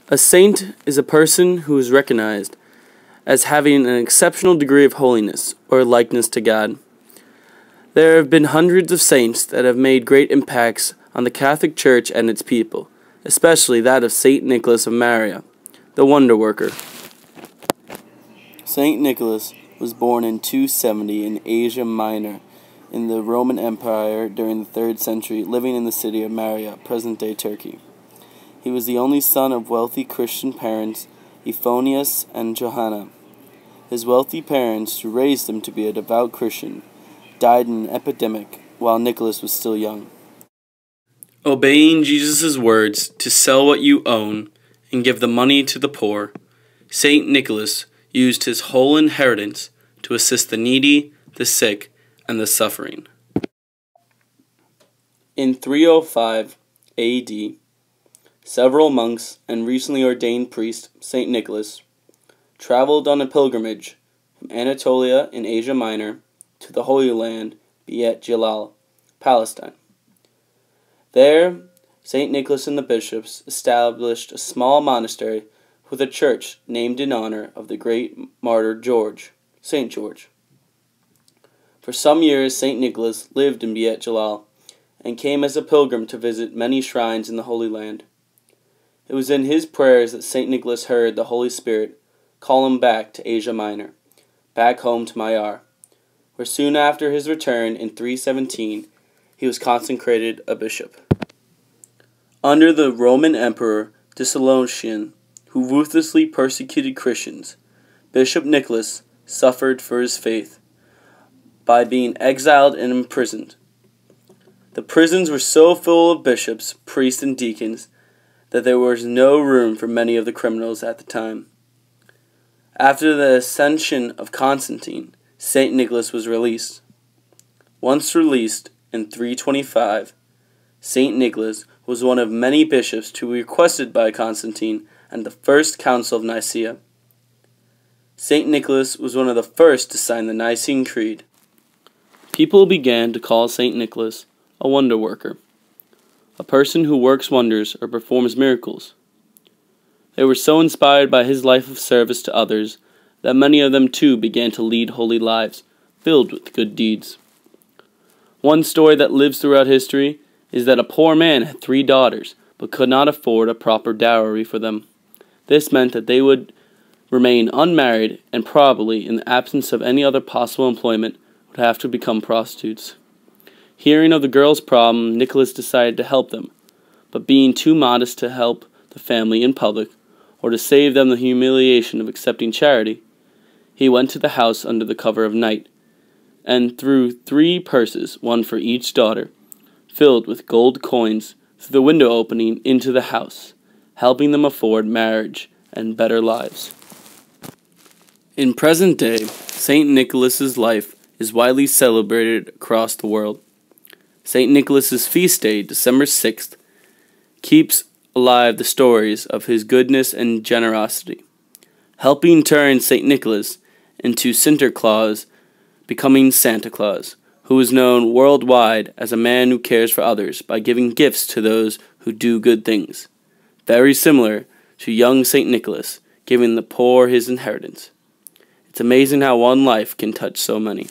A saint is a person who is recognized as having an exceptional degree of holiness or likeness to God. There have been hundreds of saints that have made great impacts on the Catholic Church and its people, especially that of Saint Nicholas of Myra, the Wonderworker. Saint Nicholas was born in 270 in Asia Minor in the Roman Empire during the 3rd century, living in the city of Myra, present-day Turkey. He was the only son of wealthy Christian parents, Euphonius and Johanna. His wealthy parents, who raised him to be a devout Christian, died in an epidemic while Nicholas was still young. Obeying Jesus' words to sell what you own and give the money to the poor, Saint Nicholas used his whole inheritance to assist the needy, the sick, and the suffering. In 305 A.D., several monks and recently ordained priest, Saint Nicholas, traveled on a pilgrimage from Anatolia in Asia Minor to the Holy Land, Beit Jalal, Palestine. There, Saint Nicholas and the bishops established a small monastery with a church named in honor of the great martyr George, Saint George. For some years, Saint Nicholas lived in Beit Jalal and came as a pilgrim to visit many shrines in the Holy Land. It was in his prayers that Saint Nicholas heard the Holy Spirit call him back to Asia Minor, back home to Myra, where soon after his return in 317 he was consecrated a bishop. Under the Roman Emperor Diocletian, who ruthlessly persecuted Christians, Bishop Nicholas suffered for his faith by being exiled and imprisoned. The prisons were so full of bishops, priests, and deacons that there was no room for many of the criminals at the time. After the ascension of Constantine, Saint Nicholas was released. Once released in 325, Saint Nicholas was one of many bishops to be requested by Constantine at the First Council of Nicaea. Saint Nicholas was one of the first to sign the Nicene Creed. People began to call Saint Nicholas a wonder worker, a person who works wonders or performs miracles. They were so inspired by his life of service to others that many of them too began to lead holy lives, filled with good deeds. One story that lives throughout history is that a poor man had 3 daughters, but could not afford a proper dowry for them. This meant that they would remain unmarried and probably, in the absence of any other possible employment, would have to become prostitutes. Hearing of the girls' problem, Nicholas decided to help them, but being too modest to help the family in public, or to save them the humiliation of accepting charity, he went to the house under the cover of night, and threw 3 purses, one for each daughter, filled with gold coins, through the window opening into the house, helping them afford marriage and better lives. In present day, Saint Nicholas's life is widely celebrated across the world. Saint Nicholas's feast day, December 6th, keeps alive the stories of his goodness and generosity, helping turn Saint Nicholas into Sinterklaas, becoming Santa Claus, who is known worldwide as a man who cares for others by giving gifts to those who do good things, very similar to young Saint Nicholas giving the poor his inheritance. It's amazing how one life can touch so many.